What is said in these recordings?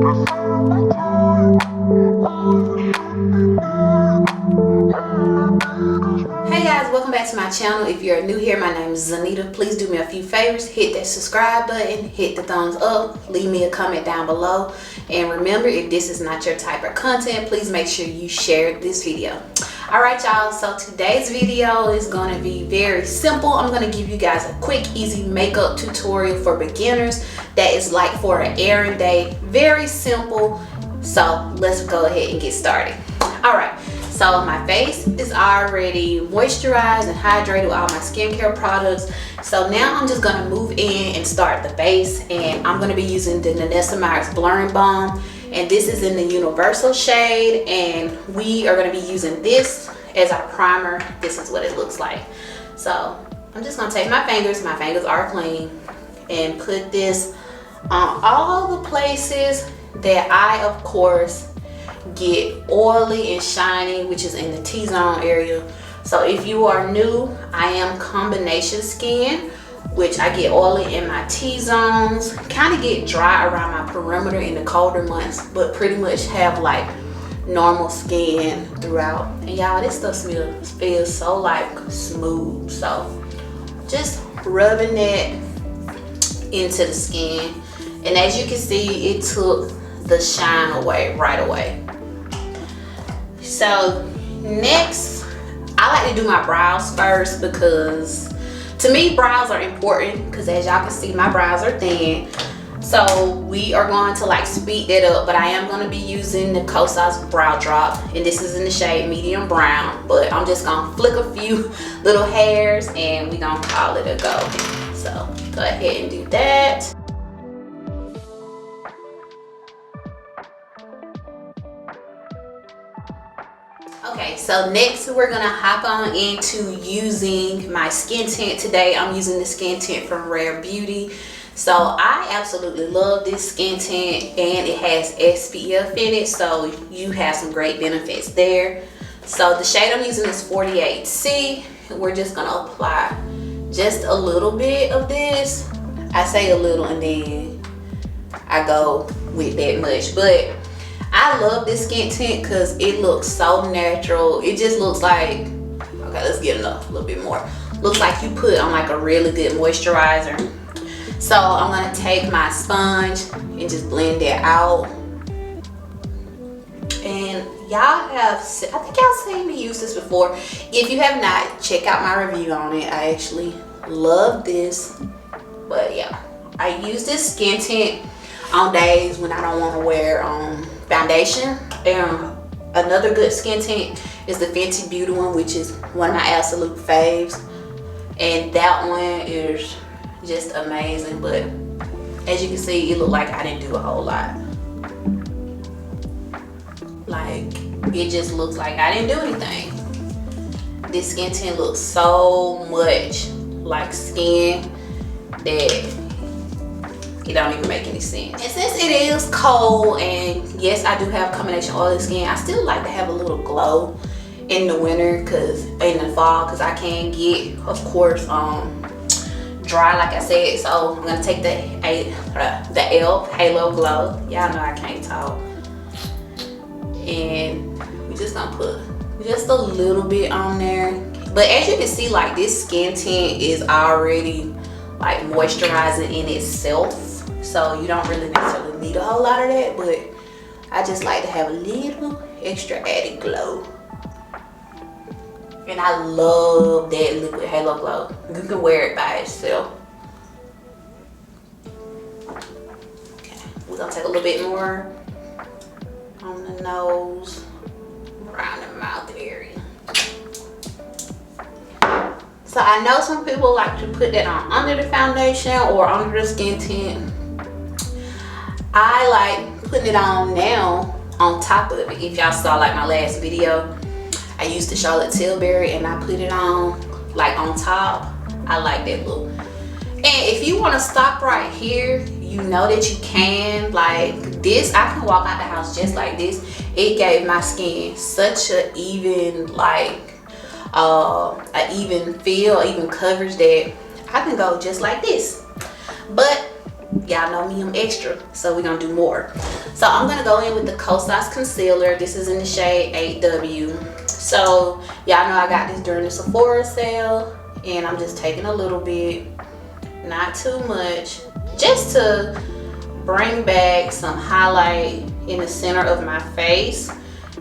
Hey guys, welcome back to my channel. If you're new here, my name is Zanita. Please do me a few favors. Hit that subscribe button, hit the thumbs up, leave me a comment down below. And remember, if this is not your type of content, please make sure you share this video. Alright y'all, so today's video is going to be very simple. I'm going to give you guys a quick, easy makeup tutorial for beginners that is like for an errand day. Very simple. So let's go ahead and get started. Alright. So my face is already moisturized and hydrated with all my skincare products. So now I'm just going to move in and start the base. And I'm going to be using the Danessa Blurring Balm. And this is in the Universal shade. And we are going to be using this as our primer. This is what it looks like. So I'm just going to take my fingers are clean, and put this on all the places that I, of course, get oily and shiny, which is in the T-zone area. So if you are new, I am combination skin, which I get oily in my T-zones, kind of get dry around my perimeter in the colder months, but pretty much have like normal skin throughout. And y'all, this stuff feels so like smooth. So just rubbing it into the skin, and as you can see, it took the shine away right away. So next, I like to do my brows first, because to me brows are important, because as y'all can see, my brows are thin. So we are going to like speed that up, but I am going to be using the Kosas brow drop, and this is in the shade medium brown. But I'm just going to flick a few little hairs and we're going to call it a go. So go ahead and do that. Okay, so next we're gonna hop on into using my skin tint. Today I'm using the skin tint from Rare Beauty. So I absolutely love this skin tint, and it has SPF in it, so you have some great benefits there. So the shade I'm using is 48C. We're just gonna apply just a little bit of this. I say a little and then I go with that much, but I love this skin tint because it looks so natural. It just looks like, okay, let's get a little bit more. Looks like you put on like a really good moisturizer. So I'm gonna take my sponge and just blend it out. And y'all have, I think y'all seen me use this before. If you have not, check out my review on it. I actually love this. But yeah, I use this skin tint on days when I don't want to wear foundation. And another good skin tint is the Fenty Beauty one, which is one of my absolute faves, and that one is just amazing. But as you can see, it looked like I didn't do a whole lot. Like, it just looks like I didn't do anything. This skin tint looks so much like skin that it don't even make any sense. And since it is cold, and yes, I do have combination oily skin, I still like to have a little glow in the winter, in the fall, because I can get, of course, dry like I said. So I'm gonna take the Elf Halo Glow. Y'all know I can't talk. And we're just gonna put just a little bit on there. But as you can see, like, this skin tint is already like moisturizing in itself. So you don't really necessarily need a whole lot of that, but I just like to have a little extra added glow. And I love that liquid halo glow. You can wear it by itself. Okay, we're gonna take a little bit more on the nose, around the mouth area. So I know some people like to put that on under the foundation or under the skin tint. I like putting it on now on top of it. If y'all saw like my last video, I used the Charlotte Tilbury and I put it on like on top. I like that look. And if you want to stop right here, you know that you can. Like this, I can walk out the house just like this. It gave my skin such a even like an even feel, even coverage, that I can go just like this. But y'all know me, I'm extra, so we're gonna do more. So I'm gonna go in with the Kosas Concealer. This is in the shade 8W. So y'all know I got this during the Sephora sale, and I'm just taking a little bit, not too much, just to bring back some highlight in the center of my face.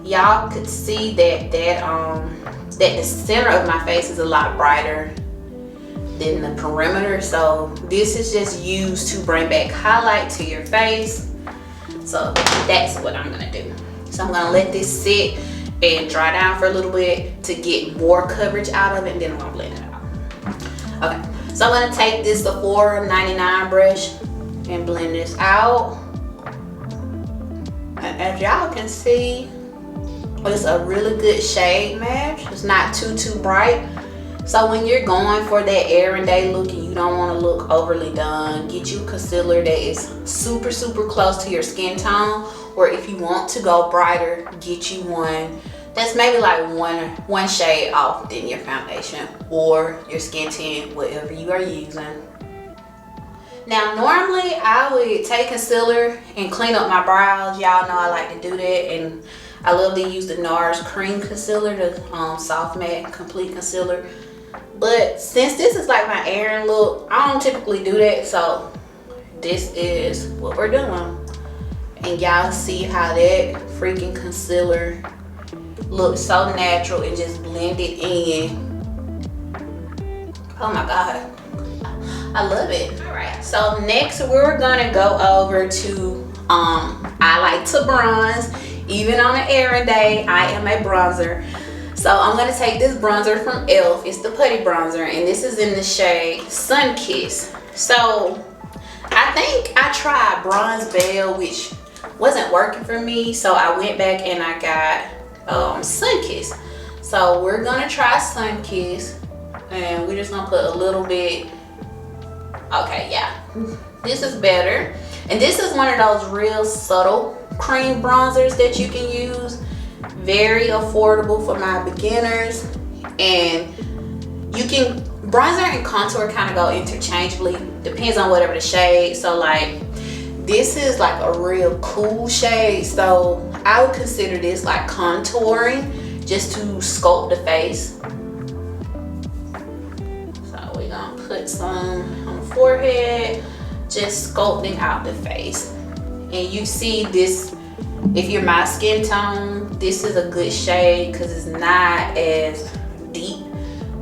Y'all could see that the center of my face is a lot brighter than the perimeter, so this is just used to bring back highlight to your face. So that's what I'm gonna do. So I'm gonna let this sit and dry down for a little bit to get more coverage out of it, and then I'm gonna blend it out. Okay, so I'm gonna take this Sephora 99 brush and blend this out. And as y'all can see, it's a really good shade match. It's not too bright. So when you're going for that everyday look and you don't want to look overly done, get you a concealer that is super close to your skin tone. Or if you want to go brighter, get you one that's maybe like one shade off than your foundation or your skin tint, whatever you are using. Now normally I would take concealer and clean up my brows. Y'all know I like to do that, and I love to use the NARS cream concealer, the soft matte complete concealer. But since this is like my airing look, I don't typically do that, so this is what we're doing. And y'all see how that freaking concealer looks so natural and just blend it in. Oh my god, I love it. All right, so next we're gonna go over to I like to bronze. Even on an airing day, I am a bronzer. So I'm gonna take this bronzer from Elf. It's the Putty Bronzer, and this is in the shade Sun Kiss. So I think I tried Bronze Belle, which wasn't working for me, so I went back and I got Sun Kiss. So we're gonna try Sun Kiss, and we're just gonna put a little bit. Okay, yeah, this is better. And this is one of those real subtle cream bronzers that you can use. Very affordable for my beginners, and you can bronzer and contour kind of go interchangeably, depends on whatever the shade. So like this is like a real cool shade, so I would consider this like contouring, just to sculpt the face. So we're gonna put some on the forehead, just sculpting out the face. And you see this, if you're my skin tone, this is a good shade because it's not as deep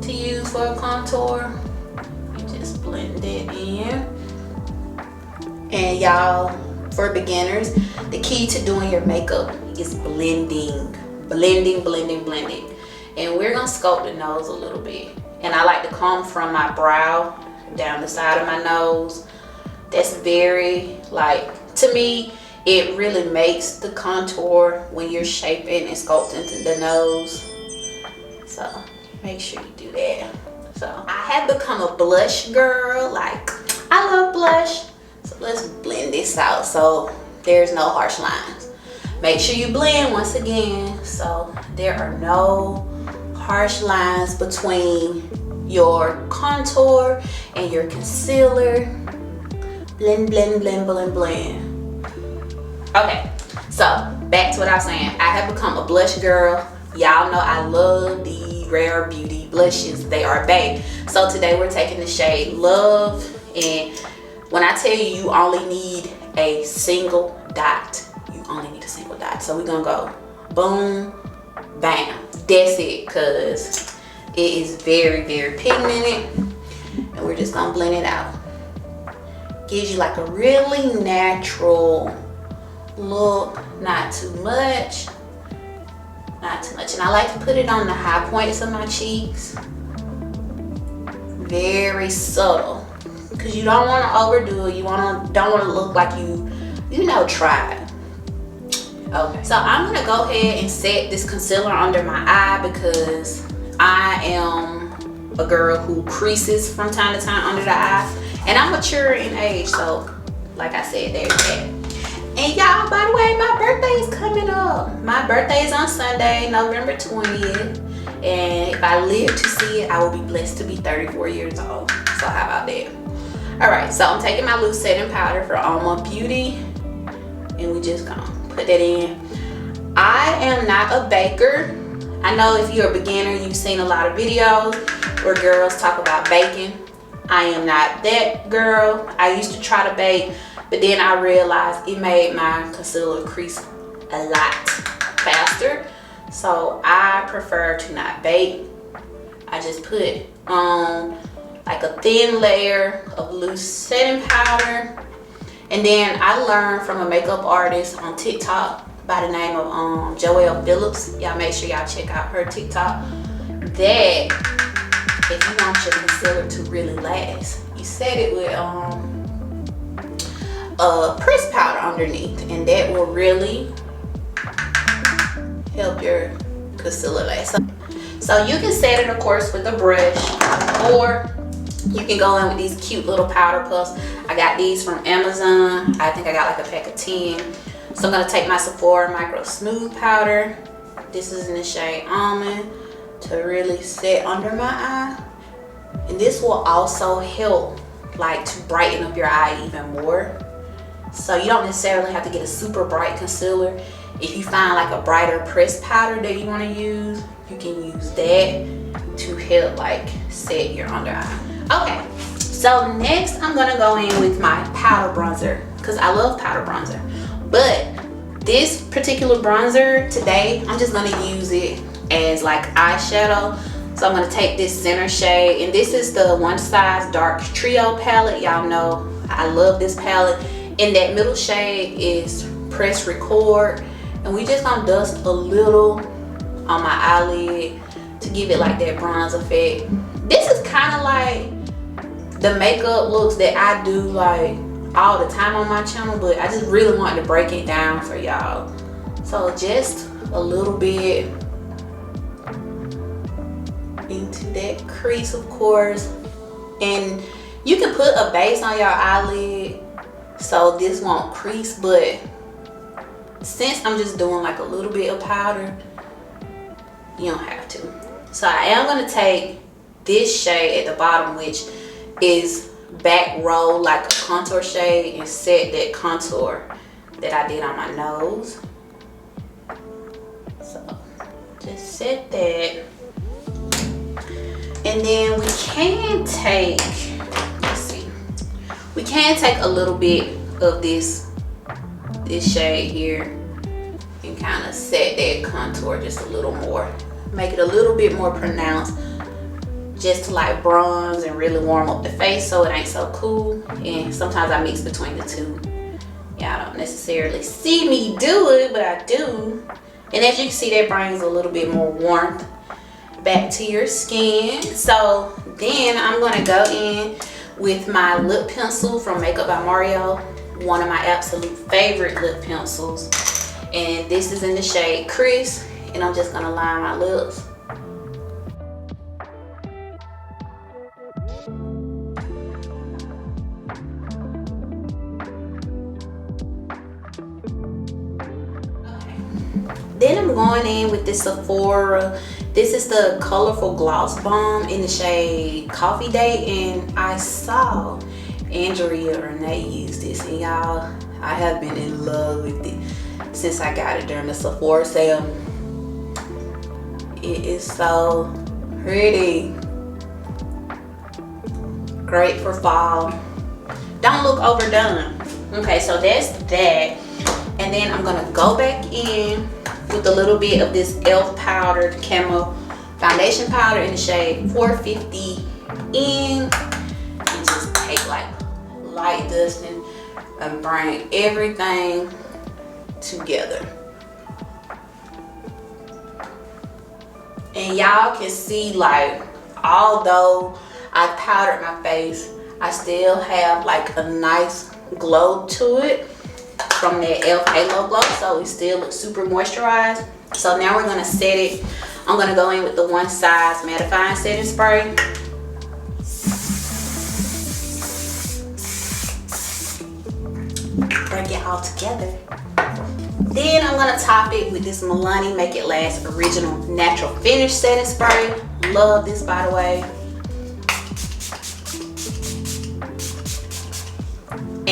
to use for a contour. You just blend it in. And y'all, for beginners, the key to doing your makeup is blending. And we're gonna sculpt the nose a little bit. And I like to comb from my brow down the side of my nose. That's very, like, to me, it really makes the contour when you're shaping and sculpting the nose. So make sure you do that. So I have become a blush girl. Like, I love blush. So let's blend this out so there's no harsh lines. Make sure you blend once again so there are no harsh lines between your contour and your concealer. Blend. Okay, so back to what I was saying. I have become a blush girl. Y'all know I love the Rare Beauty blushes. They are bae. So today we're taking the shade Love, and when I tell you only need a single dot, you only need a single dot. So we're gonna go boom, bam. That's it, because it is very pigmented, and we're just gonna blend it out. Gives you like a really natural look, not too much. And I like to put it on the high points of my cheeks. Very subtle, because you don't want to overdo it. You don't want to look like you know, tried. Okay, so I'm gonna go ahead and set this concealer under my eye because I am a girl who creases from time to time under the eye. And I'm mature in age, so like I said, there's that. And y'all, by the way, my birthday is coming up. My birthday is on Sunday, November 20th. And if I live to see it, I will be blessed to be 34 years old. So how about that? Alright, so I'm taking my loose setting powder for Almond Beauty, and we just gonna put that in. I am not a baker. I know if you're a beginner, you've seen a lot of videos where girls talk about baking. I am not that girl. I used to try to bake, but then I realized it made my concealer crease a lot faster. So I prefer to not bake. I just put on like a thin layer of loose setting powder. And then I learned from a makeup artist on TikTok by the name of Joelle Phillips. Y'all make sure y'all check out her TikTok. That if you want your concealer to really last, you set it with pressed powder underneath, and that will really help your concealer last. So you can set it, of course, with a brush, or you can go in with these cute little powder puffs. I got these from Amazon. I think I got like a pack of 10. So I'm gonna take my Sephora Microsmooth powder. This is in the shade Almond, to really set under my eye. And this will also help like to brighten up your eye even more. So you don't necessarily have to get a super bright concealer. If you find like a brighter pressed powder that you want to use, you can use that to help like set your under eye. Okay, so next I'm gonna go in with my powder bronzer, because I love powder bronzer. But this particular bronzer today, I'm just gonna use it as like eyeshadow. So I'm gonna take this center shade, and this is the Onesize Dark Trio palette. Y'all know I love this palette. And that middle shade is Press Record. And we just gonna dust a little on my eyelid to give it like that bronze effect. This is kind of like the makeup looks that I do like all the time on my channel, but I just really wanted to break it down for y'all. So just a little bit into that crease, of course. And you can put a base on your eyelid so this won't crease, but since I'm just doing like a little bit of powder, you don't have to. So I am going to take this shade at the bottom, which is Back Roll, like a contour shade, and set that contour that I did on my nose. So just set that. And then we can take, let's see, we can take a little bit of this shade here and kind of set that contour just a little more, make it a little bit more pronounced, just to like bronze and really warm up the face so it ain't so cool. And sometimes I mix between the two. Y'all don't necessarily see me do it, but I do. And as you can see, that brings a little bit more warmth back to your skin. So then I'm gonna go in with my lip pencil from Makeup by Mario, one of my absolute favorite lip pencils. And this is in the shade Crisp, and I'm just gonna line my lips. Then I'm going in with this Sephora. This is the Colorful Gloss Balm in the shade Coffee Date, and I saw Andrea Renee use this, and y'all, I have been in love with it since I got it during the Sephora sale. It is so pretty. Great for fall. Don't look overdone. Okay, so that's that. And then I'm gonna go back in with a little bit of this e.l.f. powdered camo foundation powder in the shade 450 in, and just take like light dusting and bring everything together. And y'all can see, like, although I powdered my face, I still have like a nice glow to it from that e.l.f. Halo Glow, so it still looks super moisturized. So now we're gonna set it. I'm gonna go in with the Onesize mattifying setting spray. Bring it all together. Then I'm gonna top it with this Milani Make It Last Original Natural Finish setting spray. Love this, by the way.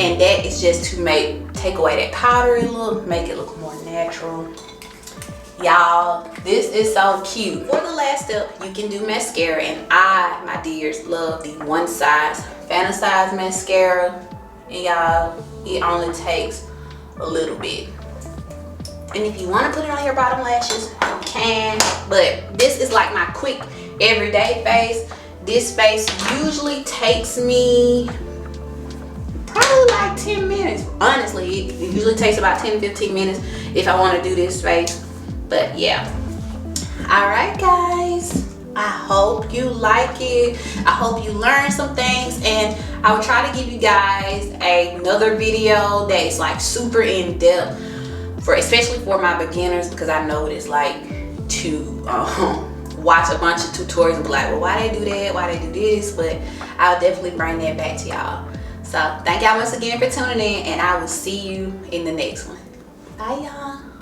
and that is just to take away that powdery look, make it look more natural. Y'all, this is so cute. For the last step, you can do mascara, and I, my dears, love the Onesize Fantasize mascara. And y'all, it only takes a little bit. And if you want to put it on your bottom lashes, you can. But this is like my quick everyday face. This face usually takes me probably like 10 minutes. Honestly, it usually takes about 10-15 minutes if I want to do this face. But yeah. Alright guys, I hope you like it. I hope you learned some things, and I will try to give you guys another video that is like super in depth, especially for my beginners, because I know what it's like to watch a bunch of tutorials and be like, well, why they do that, why they do this. But I'll definitely bring that back to y'all. So thank y'all once again for tuning in, and I will see you in the next one. Bye y'all.